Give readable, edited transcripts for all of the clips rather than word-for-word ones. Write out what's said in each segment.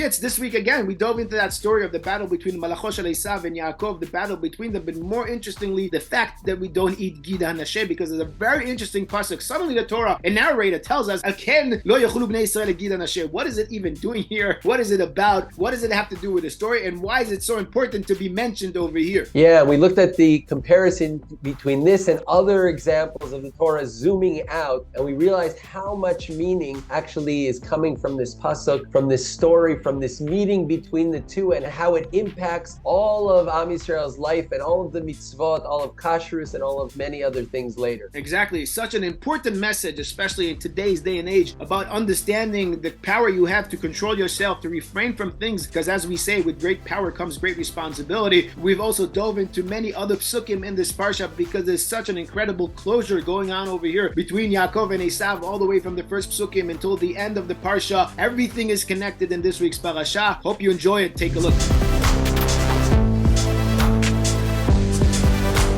Yitz, this week again, we dove into that story of the battle between Malachosh of Eisav and Yaakov, the battle between them, but more interestingly, the fact that we don't eat Gid Hanasheh, because there's a very interesting Pasuk. Suddenly the Torah, a narrator, tells us, Aken lo yachulu bnei Yisrael Gid Hanasheh. What is it even doing here? What is it about? What does it have to do with the story? And why is it so important to be mentioned over here? Yeah, we looked at the comparison between this and other examples of the Torah zooming out, and we realized how much meaning actually is coming from this Pasuk, from this story, from this meeting between the two, and how it impacts all of Am Yisrael's life and all of the mitzvot, all of kashrus, and all of many other things later. Exactly. Such an important message, especially in today's day and age, about understanding the power you have to control yourself, to refrain from things, because as we say, with great power comes great responsibility. We've also dove into many other psukim in this Parsha because there's such an incredible closure going on over here between Yaakov and Eisav, all the way from the first psukim until the end of the Parsha. Everything is connected in this week's Parasha. Hope you enjoy it. Take a look.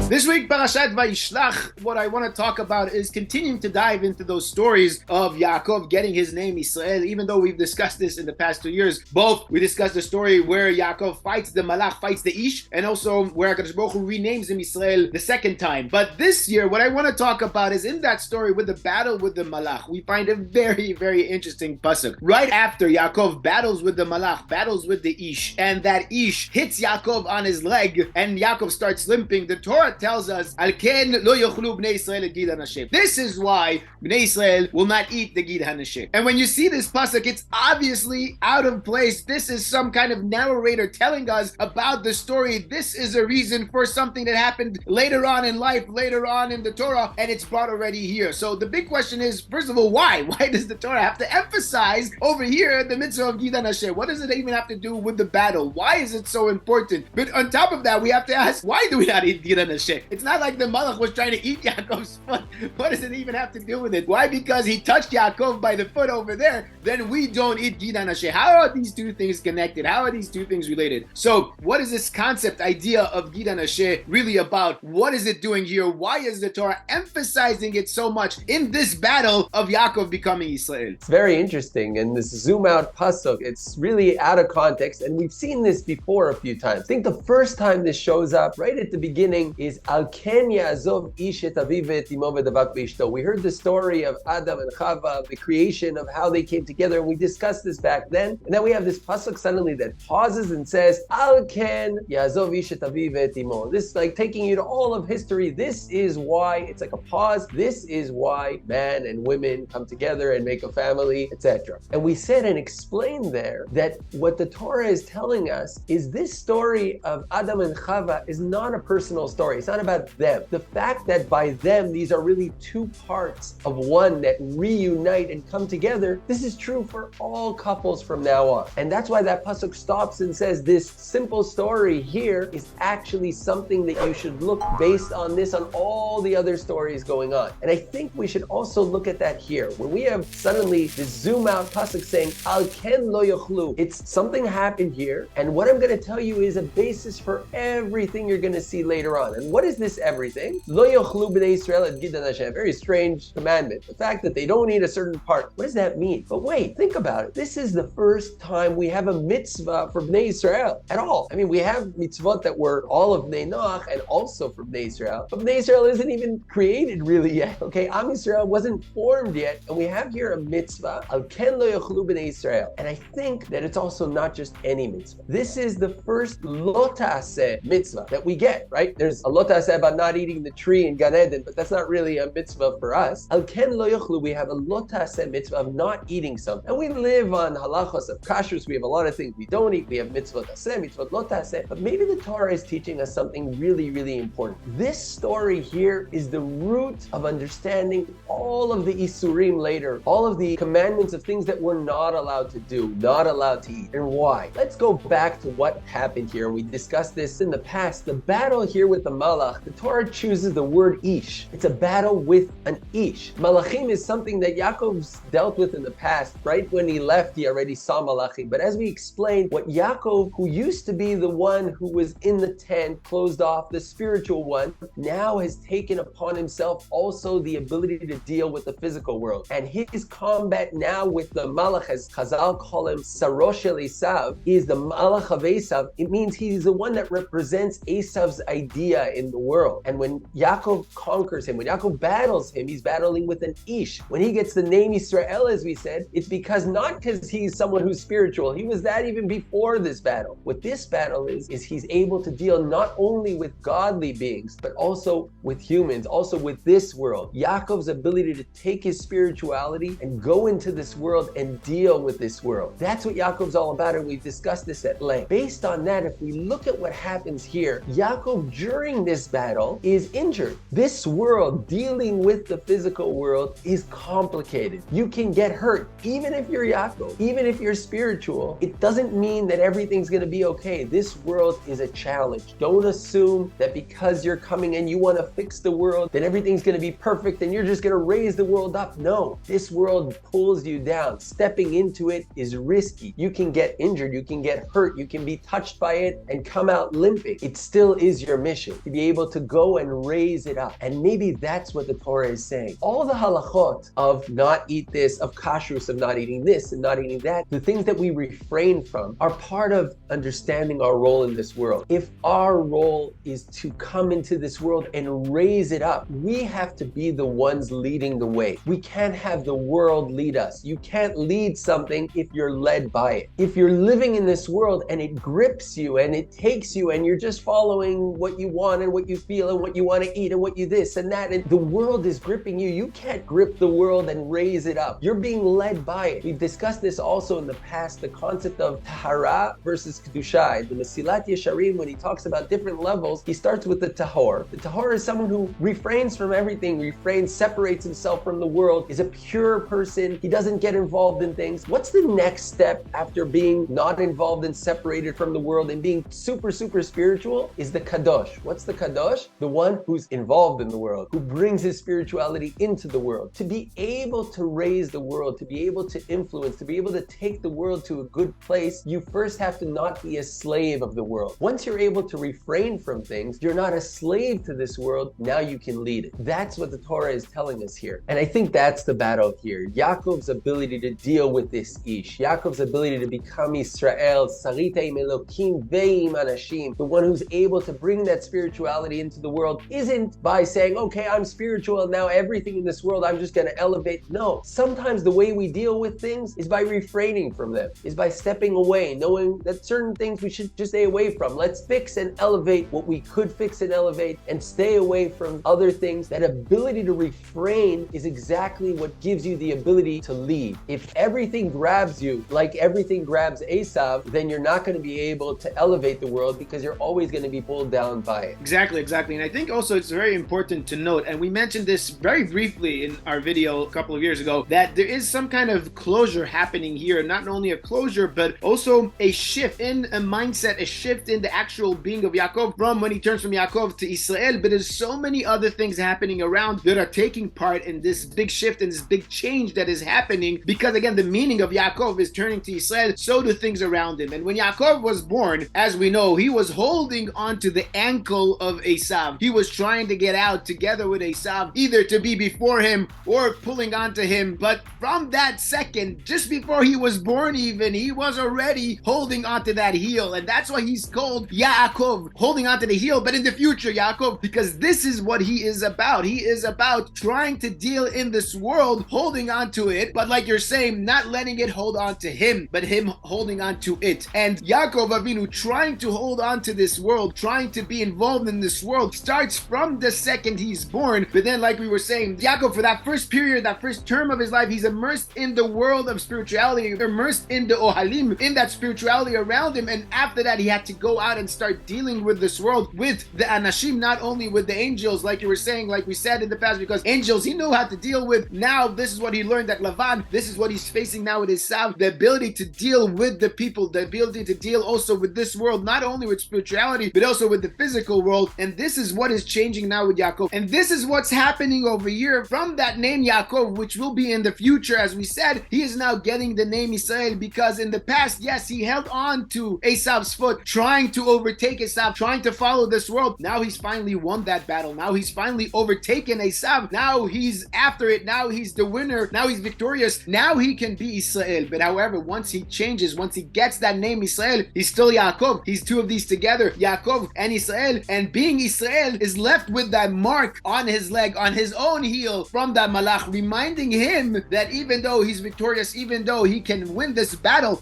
This week, Parashat Vayishlach, what I want to talk about is continuing to dive into those stories of Yaakov getting his name Israel, even though we've discussed this in the past 2 years. Both, we discussed the story where Yaakov fights the Malach, fights the Ish, and also where HaKadosh Baruch Hu renames him Israel the second time. But this year, what I want to talk about is in that story with the battle with the Malach, we find a very, very interesting pasuk. Right after Yaakov battles with the Malach, battles with the Ish, and that Ish hits Yaakov on his leg, and Yaakov starts limping, the Torah tells us, Al-ken lo yochlu bnei Yisrael Gid Hanasheh. This is why bnei Yisrael will not eat the Gid Hanasheh. And when you see this pasuk, it's obviously out of place. This is some kind of narrator telling us about the story. This is a reason for something that happened later on in life, later on in the Torah, and it's brought already here. So the big question is, first of all, why? Why does the Torah have to emphasize over here the mitzvah of Gid Hanasheh? What does it even have to do with the battle? Why is it so important? But on top of that, we have to ask, why do we not eat Gid Hanasheh? It's not like the Malach was trying to eat Yaakov's foot. What does it even have to do with it? Why? Because he touched Yaakov by the foot over there, then we don't eat Gid Hanasheh. How are these two things connected? How are these two things related? So what is this concept, idea of Gid Hanasheh really about? What is it doing here? Why is the Torah emphasizing it so much in this battle of Yaakov becoming Israel? It's very interesting, and this zoom out pasuk, it's really out of context, and we've seen this before a few times. I think the first time this shows up right at the beginning is Al-ken ya'azov ish et aviv ve'et imo v'davak be'ishto. We heard the story of Adam and Chava, the creation of how they came together, and we discussed this back then. And then we have this pasuk suddenly that pauses and says, Al-ken ya'azov ish et aviv ve'et imo. This is like taking you to all of history. This is why, it's like a pause. This is why man and women come together and make a family, etc. And we said and explained there that what the Torah is telling us is this story of Adam and Chava is not a personal story. It's not about them. The fact that by them, these are really two parts of one that reunite and come together, this is true for all couples from now on. And that's why that pasuk stops and says this simple story here is actually something that you should look based on this, on all the other stories going on. And I think we should also look at that here. When we have suddenly this zoom out pasuk saying, Al-ken lo yochlu, it's something happened here, and what I'm going to tell you is a basis for everything you're going to see later on. And what is this everything? Lo yochlu bnei Yisrael et Gid Hanasheh. Very strange commandment. The fact that they don't eat a certain part. What does that mean? But wait, think about it. This is the first time we have a mitzvah for bnei Yisrael at all. I mean, we have mitzvot that were all of bnei Noach and also for bnei Yisrael. But bnei Yisrael isn't even created really yet. Okay, Am Yisrael wasn't formed yet. And we have here a mitzvah, Al-ken lo yochlu bnei Yisrael. And I think that it's also not just any mitzvah. This is the first lo ta'aseh mitzvah that we get, right? There's a lo ta'aseh about not eating the tree in Gan Eden, but that's not really a mitzvah for us. Al-ken lo yochlu, we have a lo ta'aseh mitzvah of not eating something. And we live on halachos of kashrus. We have a lot of things we don't eat. We have mitzvot aseh, mitzvot lo ta'aseh. But maybe the Torah is teaching us something really, really important. This story here is the root of understanding all of the isurim later, all of the commandments of things that we're not allowed to do, not allowed to eat, and why. Let's go back to what happened here. We discussed this in the past. The battle here with the Malach malach, the Torah chooses the word ish. It's a battle with an ish. Malachim is something that Yaakov's dealt with in the past. Right when he left, he already saw malachim. But as we explained, what Yaakov, who used to be the one who was in the tent, closed off, the spiritual one, now has taken upon himself also the ability to deal with the physical world. And his combat now with the malach, as Chazal call him Sarosh el Eisav, is the malach of Eisav. It means he's the one that represents Eisav's idea in the world. And when Yaakov conquers him, when Yaakov battles him, he's battling with an ish. When he gets the name Israel, as we said, it's because not because he's someone who's spiritual. He was that even before this battle. What this battle is he's able to deal not only with godly beings, but also with humans, also with this world. Yaakov's ability to take his spirituality and go into this world and deal with this world. That's what Yaakov's all about, and we've discussed this at length. Based on that, if we look at what happens here, Yaakov during this battle is injured. This world, dealing with the physical world, is complicated. You can get hurt, even if you're Yaakov, even if you're spiritual. It doesn't mean that everything's going to be okay. This world is a challenge. Don't assume that because you're coming in, you want to fix the world, that everything's going to be perfect and you're just going to raise the world up. No, this world pulls you down. Stepping into it is risky. You can get injured, you can get hurt, you can be touched by it and come out limping. It still is your mission to be able to go and raise it up. And maybe that's what the Torah is saying. All the halachot of not eat this, of kashrus, of not eating this and not eating that, the things that we refrain from are part of understanding our role in this world. If our role is to come into this world and raise it up, we have to be the ones leading the way. We can't have the world lead us. You can't lead something if you're led by it. If you're living in this world and it grips you and it takes you and you're just following what you want and what you feel and what you want to eat and what you this and that, and the world is gripping you, you can't grip the world and raise it up. You're being led by it. We've discussed this also in the past, the concept of tahara versus kedusha. The Mesilat Yesharim, when he talks about different levels, he starts with the tahor. The tahor is someone who refrains from everything, separates himself from the world, is a pure person. He doesn't get involved in things. What's the next step after being not involved and separated from the world and being super spiritual? Is the kadosh. What's the kadosh? The one who's involved in the world, who brings his spirituality into the world. To be able to raise the world, to be able to influence, to be able to take the world to a good place, you first have to not be a slave of the world. Once you're able to refrain from things, you're not a slave to this world, now you can lead it. That's what the Torah is telling us here. And I think that's the battle here. Yaakov's ability to deal with this ish. Yaakov's ability to become Israel, Sarita im Elokim ve'im anashim, the one who's able to bring that spirituality into the world, isn't by saying, okay, I'm spiritual and now everything in this world I'm just going to elevate. No, sometimes the way we deal with things is by refraining from them, is by stepping away, knowing that certain things we should just stay away from. Let's fix and elevate what we could fix and elevate and stay away from other things. That ability to refrain is exactly what gives you the ability to lead. If everything grabs you like everything grabs Eisav, then you're not going to be able to elevate the world because you're always going to be pulled down by it. Exactly. And I think also it's very important to note, and we mentioned this very briefly in our video a couple of years ago, that there is some kind of closure happening here. Not only a closure, but also a shift in a mindset, a shift in the actual being of Yaakov from when he turns from Yaakov to Israel. But there's so many other things happening around that are taking part in this big shift and this big change that is happening, because again, the meaning of Yaakov is turning to Israel, so do things around him. And when Yaakov was born, as we know, he was holding onto the ankle of Eisav. He was trying to get out together with Eisav, either to be before him or pulling onto him. But from that second, just before he was born even, he was already holding onto that heel. And that's why he's called Yaakov, holding onto the heel. But in the future, Yaakov, because this is what he is about. He is about trying to deal in this world, holding onto it, but like you're saying, not letting it hold on to him, but him holding on to it. And Yaakov Avinu trying to hold on to this world, trying to be involved in this world, starts from the second he's born. But then, like we were saying, Yaakov, for that first period, that first term of his life, he's immersed in the world of spirituality, immersed in the Ohalim, in that spirituality around him. And after that, he had to go out and start dealing with this world, with the Anashim, not only with the angels, like you were saying, like we said in the past, because angels he knew how to deal with. Now, this is what he learned at Lavan. This is what he's facing now with Eisav, the ability to deal with the people, the ability to deal also with this world, not only with spirituality, but also with the physical world. world. And this is what is changing now with Yaakov. And this is what's happening over here from that name Yaakov, which will be in the future. As we said, he is now getting the name Israel because in the past, yes, he held on to Esav's foot, trying to overtake Esav, trying to follow this world. Now he's finally won that battle. Now he's finally overtaken Esav. Now he's after it. Now he's the winner. Now he's victorious. Now he can be Israel. But however, once he changes, once he gets that name Israel, he's still Yaakov. He's two of these together, Yaakov and Israel. And being Israel is left with that mark on his leg, on his own heel from that malach, reminding him that even though he's victorious, even though he can win this battle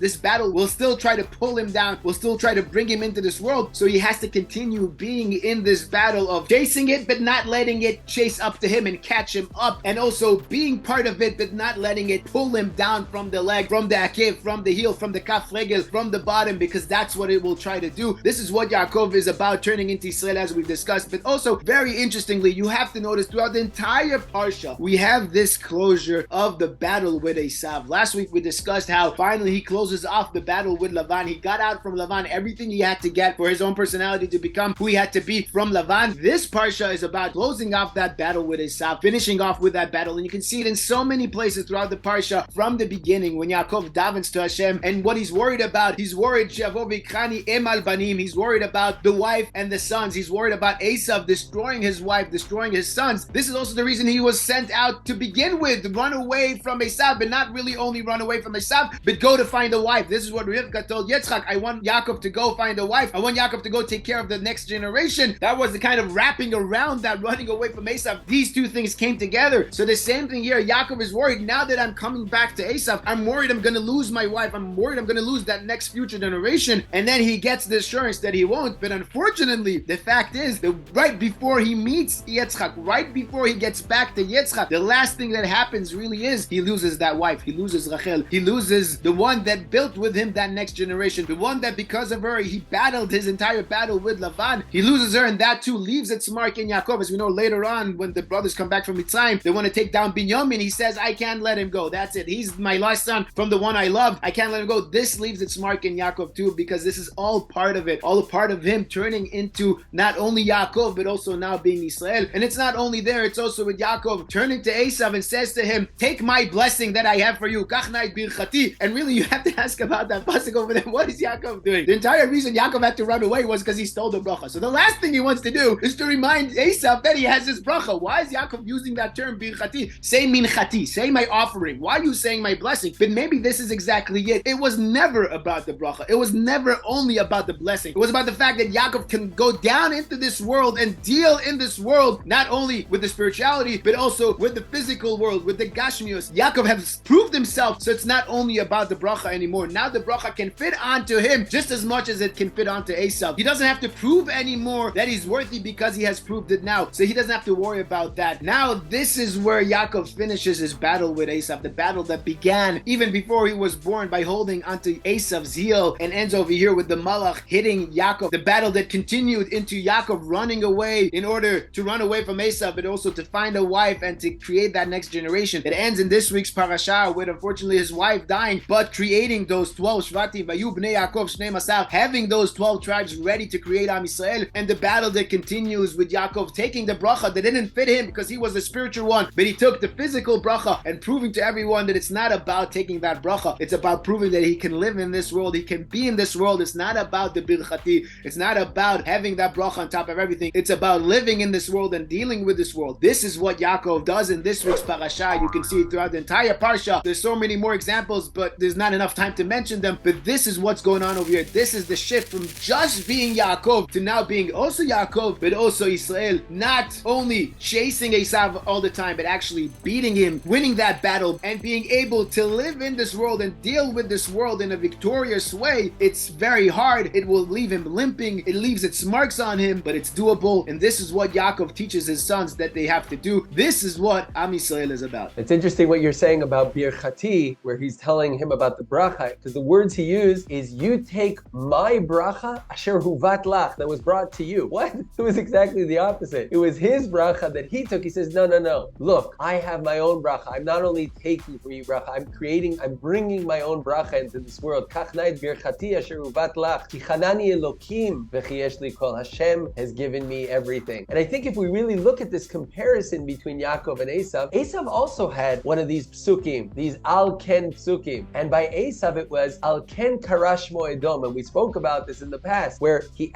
will still try to pull him down, will still try to bring him into this world. So he has to continue being in this battle of chasing it, but not letting it chase up to him and catch him up, and also being part of it, but not letting it pull him down from the leg, from the akev, from the heel, from the kaf regel, from the bottom, because that's what it will try to do. This is what Yaakov is about, turning into Israel, as we've discussed. But also, very interestingly, you have to notice throughout the entire Parsha, we have this closure of the battle with Eisav. Last week we discussed how finally he closes off the battle with Lavan. He got out from Lavan everything he had to get for his own personality to become who he had to be from Lavan. This Parsha is about closing off that battle with Eisav, finishing off with that battle. And you can see it in so many places throughout the Parsha from the beginning when Yaakov davens to Hashem and what he's worried about. He's worried, Shavo v'Ikrani em al banim. He's worried about the wife and the sons. He's worried about Eisav destroying his wife, destroying his sons. This is also the reason he was sent out to begin with, run away from Eisav, but not really only run away from Eisav, but go to find a wife. This is what Rivka told Yitzchak. I want Yaakov to go find a wife. I want Yaakov to go take care of the next generation. That was the kind of wrapping around that running away from Eisav. These two things came together. So the same thing here. Yaakov is worried. Now that I'm coming back to Eisav, I'm worried I'm going to lose my wife. I'm worried I'm going to lose that next future generation. And then he gets the assurance that he won't. But unfortunately, the fact is that right before he meets Yitzchak, right before he gets back to Yitzchak, the last thing that happens really is he loses that wife. He loses Rachel. He loses the one that built with him that next generation, the one that because of her he battled his entire battle with Lavan. He loses her, and that too leaves its mark in Yaakov. As we know later on, when the brothers come back from Mitzrayim, they want to take down Binyamin. He says, I can't let him go. That's it. He's my last son from the one I loved. I can't let him go. This leaves its mark in Yaakov too, because this is all part of it, all a part of him turning into not only Yaakov, but also now being Israel. And it's not only there, it's also with Yaakov turning to Eisav and says to him, take my blessing that I have for you. And really, you have to ask about that Pasuk over there. What is Yaakov doing? The entire reason Yaakov had to run away was because he stole the bracha. So the last thing he wants to do is to remind Eisav that he has his bracha. Why is Yaakov using that term, birchati? Say minchati, say my offering. Why are you saying my blessing? But maybe this is exactly it. It was never about the bracha. It was never only about the blessing. It was about the fact that Yaakov can go down into this world and deal in this world, not only with the spirituality, but also with the physical world, with the gashmios. Yaakov has proved himself, so it's not only about the bracha anymore. Now the bracha can fit onto him just as much as it can fit onto Eisav. He doesn't have to prove anymore that he's worthy because he has proved it now. So he doesn't have to worry about that. Now this is where Yaakov finishes his battle with Eisav, the battle that began even before he was born by holding onto Esav's heel and ends over here with the malach hitting Yaakov. The battle that continued into Yaakov running away in order to run away from Eisav, but also to find a wife and to create that next generation. It ends in this week's Parasha with unfortunately his wife dying, but creating those 12 Shvatim, Vayu Bnei Yaakov Shnei Masar, having those 12 tribes ready to create Am Yisrael, and the battle that continues with Yaakov taking the bracha that didn't fit him because he was the spiritual one, but he took the physical bracha and proving to everyone that it's not about taking that bracha, it's about proving that he can live in this world, he can be in this world. It's not about the birchati, it's not about having that bracha on top of everything, it's about living in this world and dealing with this world. This is what Yaakov does in this week's Parasha. You can see it throughout the entire Parsha. There's so many more examples, but there's not enough time to mention them. But this is what's going on over here. This is the shift from just being Yaakov to now being also Yaakov, but also Israel. Not only chasing Eisav all the time, but actually beating him, winning that battle, and being able to live in this world and deal with this world in a victorious way. It's very hard. It will leave him limping. It leaves its marks on him, but it's doable. And this is what Yaakov teaches his sons that they have to do. This is what Am Yisrael is about. It's interesting what you're saying about birchati, where he's telling him about the bracha, because the words he used is, you take my bracha asher huvat lach, that was brought to you. What? It was exactly the opposite. It was his bracha that he took. He says, no. Look, I have my own bracha. I'm not only taking from you bracha, I'm bringing my own bracha into this world. Kach nait birchati asher huvat lach, ki chanani elokim v'chi yesh li kol Hashem Hashem has given me everything. And I think if we really look at this comparison between Yaakov and Eisav, Eisav also had one of these psukim, these al ken psukim. And by Eisav it was al ken karash moedom. And we spoke about this in the past, where he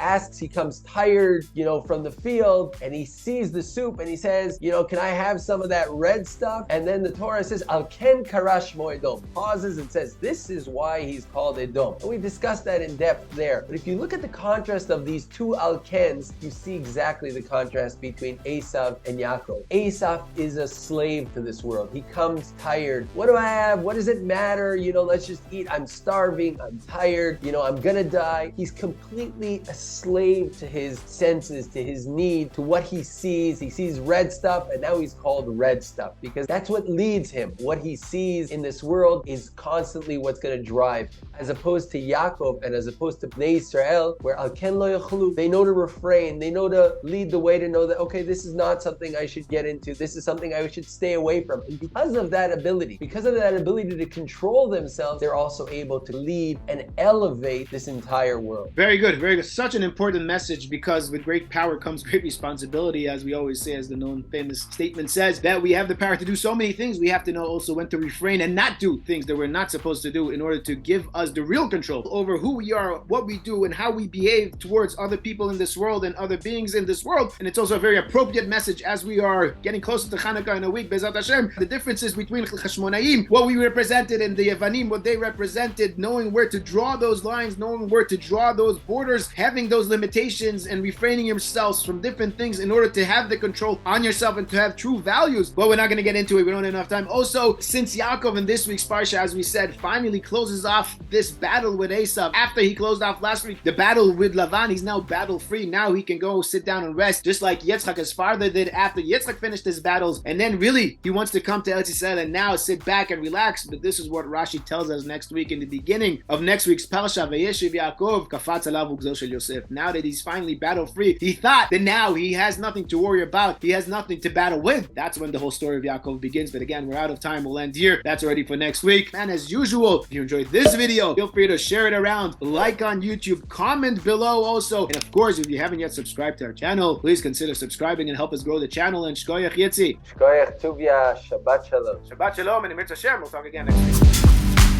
comes tired, from the field, and he sees the soup and he says, can I have some of that red stuff? And then the Torah says, al ken karash moedom, pauses and says, this is why he's called Edom. And we discussed that in depth there. But if you look at the contrast of these two al-kens, you see exactly the contrast between Eisav and Yaakov. Eisav is a slave to this world. He comes tired. What do I have? What does it matter? Let's just eat. I'm starving. I'm tired. I'm gonna die. He's completely a slave to his senses, to his need, to what he sees. He sees red stuff, and now he's called red stuff because that's what leads him. What he sees in this world is constantly what's going to drive, as opposed to Yaakov and as opposed to Bnei Israel, where al ken lo yachlu, they know to refrain, they know to lead the way, to know that, okay, this is not something I should get into, this is something I should stay away from. And because of that ability to control themselves, they're also able to lead and elevate this entire world. Very good, very good. Such an important message, because with great power comes great responsibility, as we always say, as the known famous statement says, that we have the power to do so many things. We have to know also when to refrain and not do things that we're not supposed to do in order to give us the real control over who we are, what we do, and how we behave towards other people in this world and other beings in this world. And it's also a very appropriate message as we are getting closer to Hanukkah in a week, Bezat Hashem. The differences between Chashmonaim, what we represented, and the Yevanim, what they represented, knowing where to draw those lines, knowing where to draw those borders, having those limitations and refraining yourselves from different things in order to have the control on yourself and to have true values. But we're not going to get into it. We don't have enough time. Also, since Yaakov in this week's Parsha, as we said, finally closes off this battle with Eisav, after he closed off last week the battle with Lavan, he's now battle free. Now he can go sit down and rest, just like Yitzchak, his father, did after Yitzchak finished his battles. And then really he wants to come to Eretz Yisrael and now sit back and relax. But this is what Rashi tells us next week in the beginning of next week's Parsha. Vayishlach Yaakov kafatz alav ugzol shel Yosef. Now that he's finally battle free, he thought that now he has nothing to worry about, he has nothing to battle with. That's when the whole story of Yaakov begins. But again, we're out of time. We'll end here. That's already for next week. And as usual, if you enjoyed this video, feel free to share it around, like on YouTube, comment below also. And of course, if you haven't yet subscribed to our channel, please consider subscribing and help us grow the channel. And Shkoyach Yitzi. Shkoyach Tuvia, Shabbat Shalom. Shabbat Shalom, and Emir Hashem. We'll talk again next week.